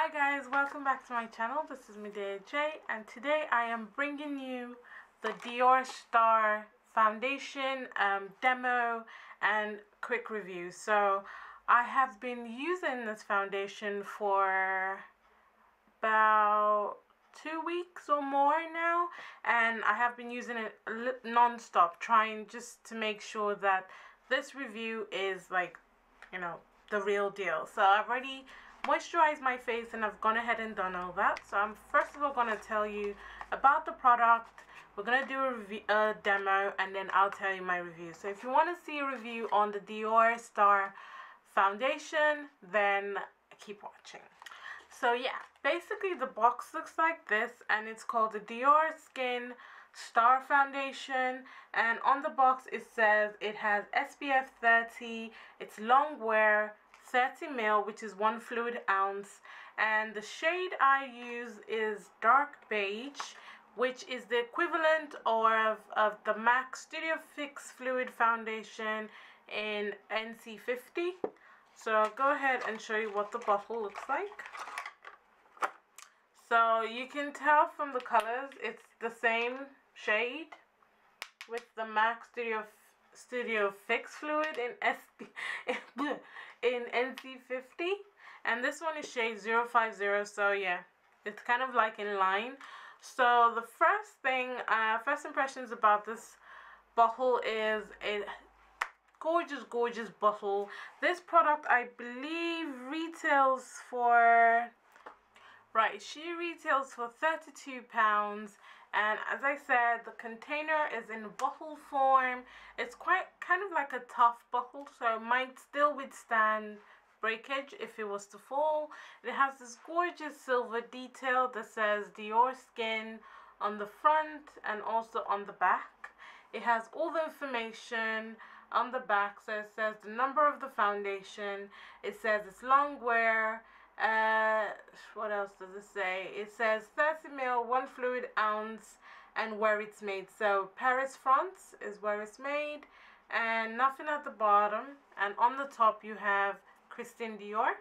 Hi guys, welcome back to my channel. This is Medeaij, and today I am bringing you the Diorskin foundation demo and quick review. So I have been using this foundation for about 2 weeks or more now, and I have been using it non-stop, trying just to make sure that this review is like, the real deal. So I've already moisturized my face and I've gone ahead and done all that. So I'm first of all going to tell you about the product. We're going to do a demo, and then I'll tell you my review. So if you want to see a review on the Diorskin foundation, then keep watching. So yeah, basically the box looks like this, and it's called the Diorskin Star Foundation, and on the box it says it has SPF 30, it's long wear, 30 ml, which is 1 fluid ounce, and the shade I use is dark beige, which is the equivalent of the MAC Studio Fix Fluid Foundation in NC50. So I'll go ahead and show you what the bottle looks like. So you can tell from the colors it's the same shade with the MAC Studio Fix Fluid in NC50, and this one is shade 050. So yeah, it's kind of like in line. So the first impressions about this bottle is a gorgeous bottle. This product I believe retails for, she retails for £32, and as I said, the container is in bottle form. It's kind of like a tough bottle, so it might still withstand breakage if it was to fall. It has this gorgeous silver detail that says Diorskin on the front and also on the back. It has all the information on the back, so it says the number of the foundation, it says it's long wear. What else does it say? It says 30 ml, 1 fluid ounce, and where it's made. So Paris, France is where it's made, and nothing at the bottom. And on the top you have Christian Dior.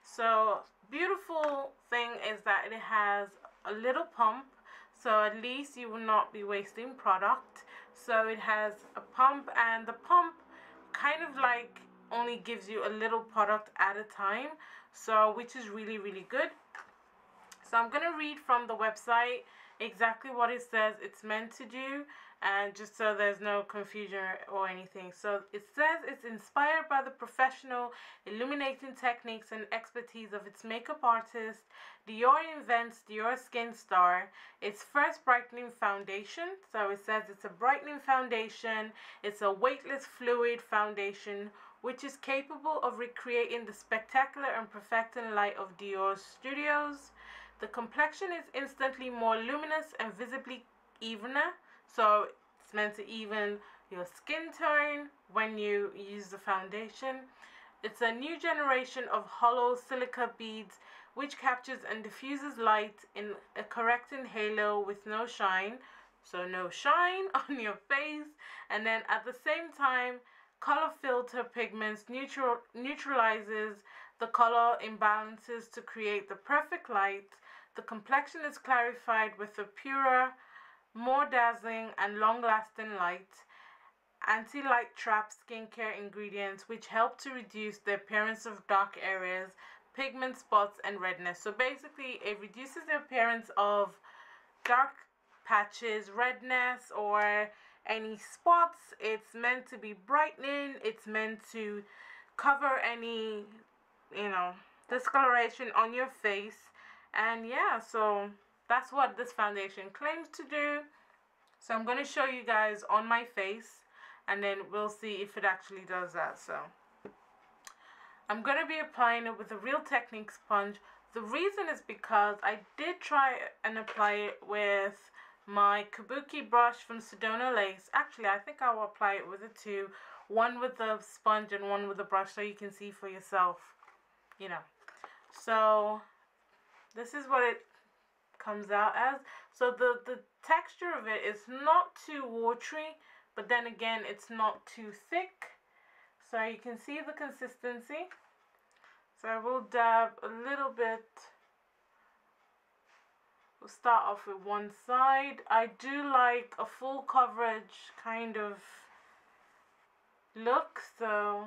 So beautiful thing is that it has a little pump, so at least you will not be wasting product. So it has a pump, and the pump kind of like only gives you a little product at a time, so which is really good. So I'm gonna read from the website exactly what it says it's meant to do, and just so there's no confusion or anything. So it says it's inspired by the professional illuminating techniques and expertise of its makeup artist. Dior invents Diorskin Star, its first brightening foundation. So it says it's a brightening foundation, it's a weightless fluid foundation which is capable of recreating the spectacular and perfecting light of Dior Studios. The complexion is instantly more luminous and visibly evener, so it's meant to even your skin tone when you use the foundation. It's a new generation of hollow silica beads which captures and diffuses light in a correcting halo with no shine, so no shine on your face, and then at the same time color filter pigments neutralizes the color imbalances to create the perfect light. The complexion is clarified with a purer, more dazzling and long-lasting light. Anti-light trap skincare ingredients which help to reduce the appearance of dark areas, pigment spots and redness. So basically it reduces the appearance of dark patches, redness, or any spots. It's meant to be brightening, it's meant to cover any discoloration on your face. And yeah, so that's what this foundation claims to do. So I'm going to show you guys on my face, and then we'll see if it actually does that. So I'm going to be applying it with a Real Technique sponge. The reason is because I did try and apply it with my kabuki brush from Sedona Lace. Actually, I think I will apply it with the two, one with the sponge and one with the brush, so you can see for yourself, So this is what it comes out as. So the texture of it is not too watery, but then again it's not too thick, so you can see the consistency. So I will dab a little bit. We'll start off with one side. I do like a full coverage kind of look, so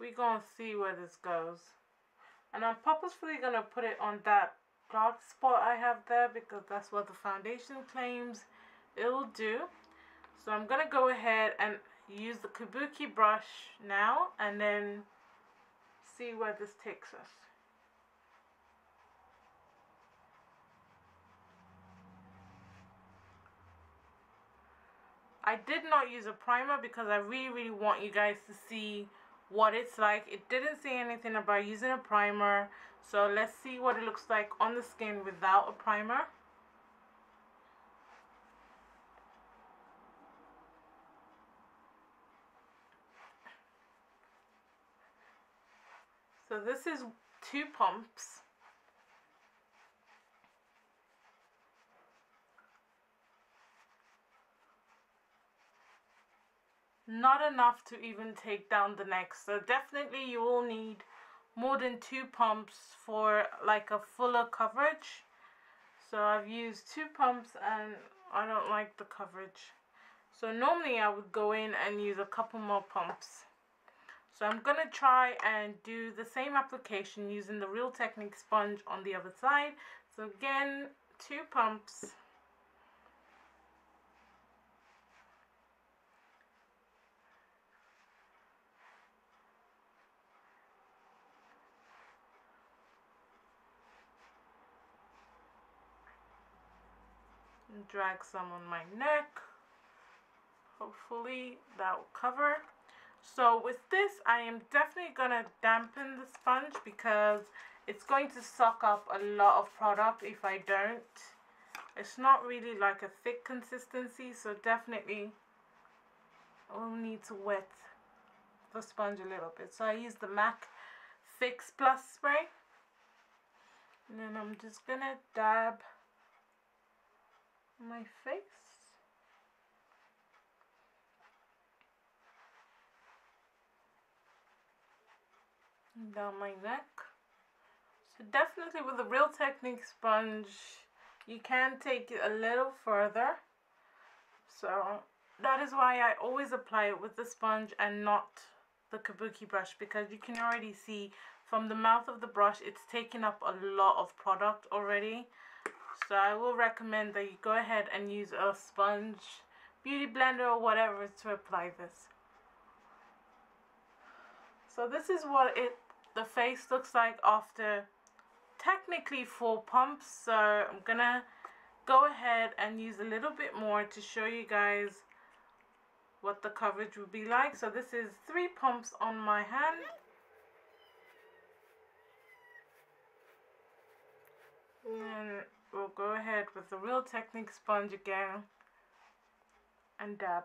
we're gonna see where this goes. And I'm purposefully gonna put it on that dark spot I have there because that's what the foundation claims it'll do. So I'm gonna go ahead and use the kabuki brush now and then see where this takes us. I did not use a primer because I really want you guys to see what it's like. It didn't say anything about using a primer, so let's see what it looks like on the skin without a primer. So this is 2 pumps. Not enough to even take down the neck, so definitely you will need more than 2 pumps for like a fuller coverage. So I've used 2 pumps and I don't like the coverage, so normally I would go in and use a couple more pumps. So I'm gonna try and do the same application using the Real Technique sponge on the other side. So again, 2 pumps. And drag some on my neck. Hopefully that will cover. So with this, I am definitely gonna dampen the sponge because it's going to suck up a lot of product if I don't. It's not really like a thick consistency, so definitely I will need to wet the sponge a little bit. So I use the MAC Fix Plus spray, and then I'm just gonna dab my face. Down my neck. So definitely with the Real Technique sponge, you can take it a little further. So that is why I always apply it with the sponge and not the kabuki brush, because you can already see from the mouth of the brush it's taking up a lot of product already. So I will recommend that you go ahead and use a sponge, beauty blender or whatever to apply this. So this is what the face looks like after technically 4 pumps. So I'm gonna go ahead and use a little bit more to show you guys what the coverage would be like. So this is 3 pumps on my hand. And we'll go ahead with the Real Technique sponge again and dab.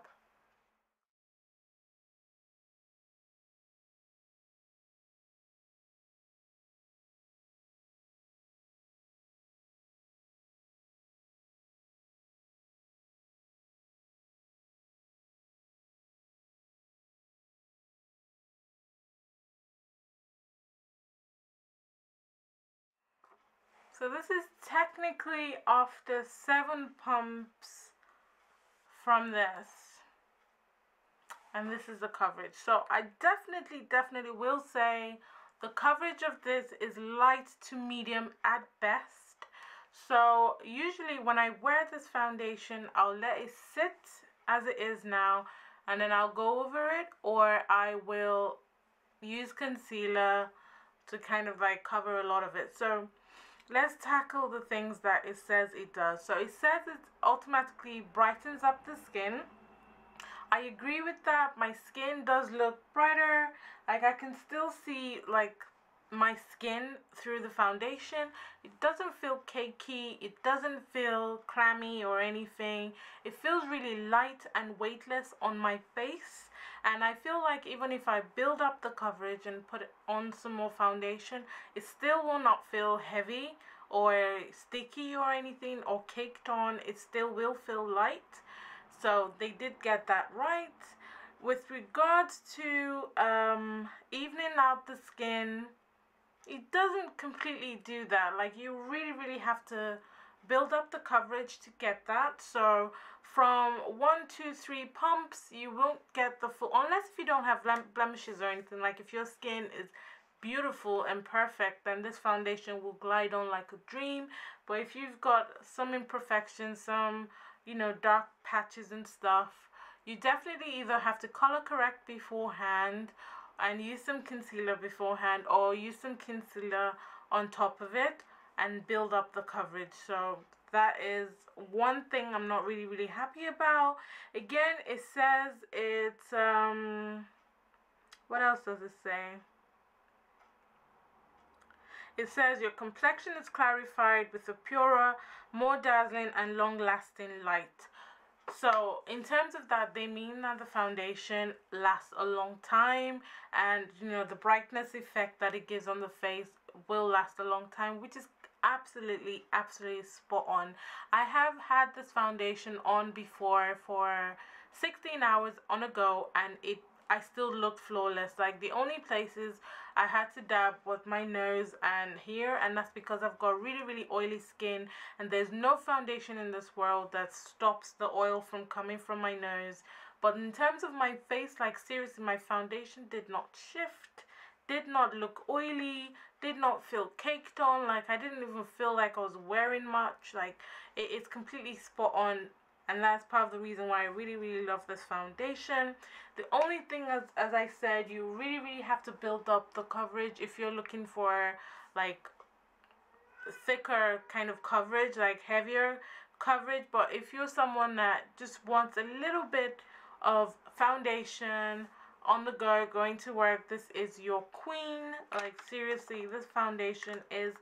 So this is technically after 7 pumps from this, and this is the coverage. So I definitely will say the coverage of this is light to medium at best. So usually when I wear this foundation, I'll let it sit as it is now and then I'll go over it, or I will use concealer to kind of like cover a lot of it. So let's tackle the things that it says it does. So it says it automatically brightens up the skin. I agree with that. My skin does look brighter. Like I can still see like my skin through the foundation. It doesn't feel cakey. It doesn't feel clammy or anything. It feels really light and weightless on my face. And I feel like even if I build up the coverage and put on some more foundation, it still will not feel heavy or sticky or anything or caked on. It still will feel light. So they did get that right. with regards to evening out the skin, it doesn't completely do that. Like, you really have to build up the coverage to get that. So from 1, 2, 3 pumps, you won't get the full, unless if you don't have blemishes or anything. Like, if your skin is beautiful and perfect, then this foundation will glide on like a dream. But if you've got some imperfections, some, you know, dark patches and stuff, you definitely either have to color correct beforehand and use some concealer beforehand, or use some concealer on top of it and build up the coverage. So that is one thing I'm not really happy about. Again, it says it's what else does it say? It says your complexion is clarified with a purer, more dazzling and long-lasting light. So in terms of that, they mean that the foundation lasts a long time, and you know, the brightness effect that it gives on the face will last a long time, which is absolutely spot on. I have had this foundation on before for 16 hours on a go, and I still looked flawless. Like, the only places I had to dab was my nose and here, and that's because I've got really oily skin, and there's no foundation in this world that stops the oil from coming from my nose. But in terms of my face, like, seriously, my foundation did not shift, did not look oily, did not feel caked on. Like, I didn't even feel like I was wearing much. Like, it's completely spot on. And that's part of the reason why I really love this foundation. The only thing, as I said, you really have to build up the coverage if you're looking for like thicker kind of coverage, like heavier coverage. But if you're someone that just wants a little bit of foundation on the go, going to work, this is your queen. Like, seriously, this foundation is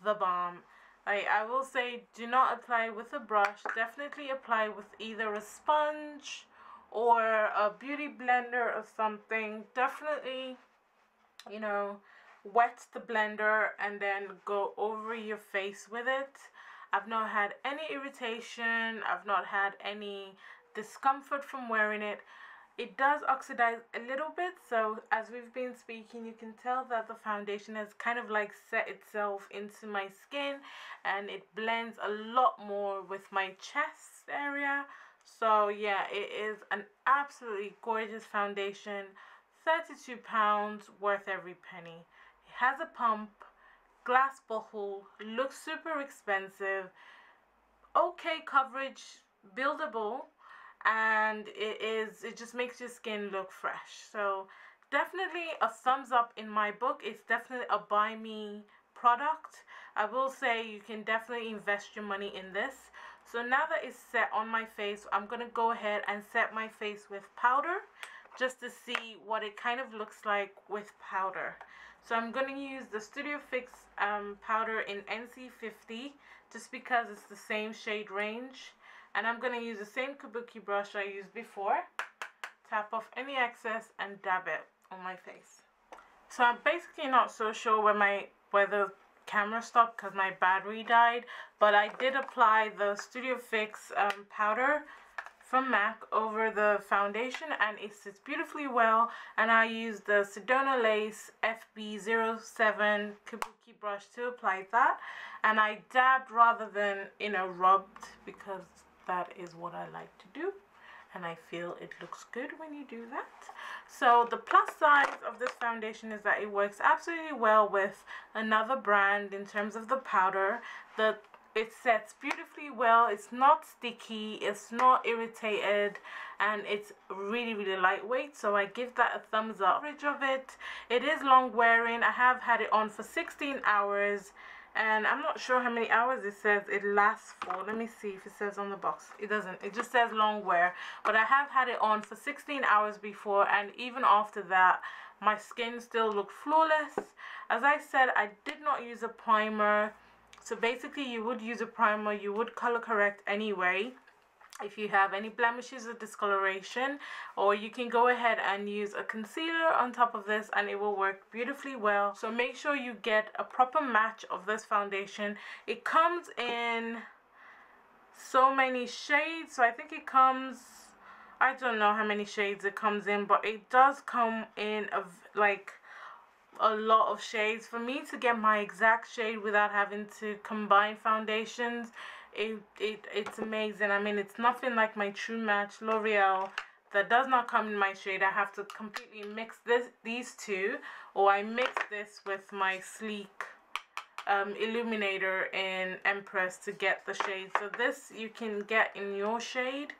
the bomb. I will say, do not apply with a brush. Definitely apply with either a sponge or a beauty blender or something. Definitely, you know, wet the blender and then go over your face with it. I've not had any irritation. I've not had any discomfort from wearing it. It does oxidize a little bit, so as we've been speaking, you can tell that the foundation has kind of like set itself into my skin, and it blends a lot more with my chest area. So yeah, it is an absolutely gorgeous foundation. £32, worth every penny. It has a pump, glass bottle, looks super expensive, okay coverage, buildable, and it just makes your skin look fresh. So definitely a thumbs up in my book. It's definitely a buy me product. I will say you can definitely invest your money in this. So now that it's set on my face, I'm gonna go ahead and set my face with powder just to see what it kind of looks like with powder. So I'm going to use the Studio Fix powder in NC50 just because it's the same shade range. And I'm going to use the same kabuki brush I used before. Tap off any excess and dab it on my face. So I'm basically not so sure where the camera stopped because my battery died. But I did apply the Studio Fix powder from MAC over the foundation, and it sits beautifully well. And I used the Sedona Lace FB07 kabuki brush to apply that, and I dabbed rather than rubbed because that is what I like to do, and I feel it looks good when you do that. So the plus side of this foundation is that it works absolutely well with another brand in terms of the powder. It sets beautifully well, it's not sticky, it's not irritated, and it's really lightweight, so I give that a thumbs up. Coverage of it, it is long wearing. I have had it on for 16 hours, and I'm not sure how many hours it says it lasts for. Let me see if it says on the box. It doesn't, it just says long wear, but I have had it on for 16 hours before, and even after that my skin still looked flawless. As I said, I did not use a primer. So basically you would use a primer, you would color correct anyway if you have any blemishes or discoloration, or you can go ahead and use a concealer on top of this and it will work beautifully well. So make sure you get a proper match of this foundation. It comes in so many shades, so I think it comes I don't know how many shades it comes in, but it does come in like a lot of shades. For me to get my exact shade without having to combine foundations, it's amazing. I mean, it's nothing like my True Match L'Oreal that does not come in my shade. I have to completely mix these two, or I mix this with my Sleek illuminator in Empress to get the shade. So this you can get in your shade.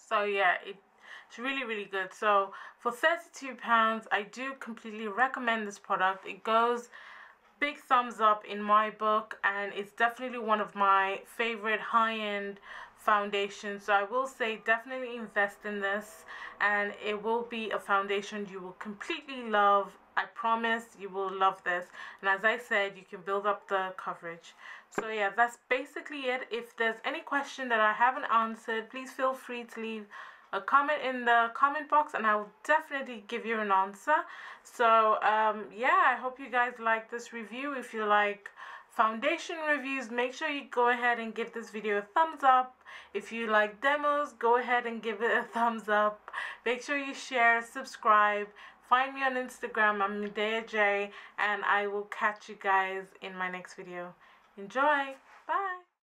So yeah, it's really, really good. So for £32, I do completely recommend this product. It goes big thumbs up in my book, and it's definitely one of my favorite high-end foundations. So I will say definitely invest in this, and it will be a foundation you will completely love. I promise you will love this. And as I said, you can build up the coverage. So yeah, that's basically it. If there's any question that I haven't answered, please feel free to leave a comment in the comment box, and I will definitely give you an answer. So yeah, I hope you guys like this review. If you like foundation reviews, make sure you go ahead and give this video a thumbs up. If you like demos, go ahead and give it a thumbs up. Make sure you share, subscribe. Find me on Instagram. I'm Medeaij, and I will catch you guys in my next video. Enjoy!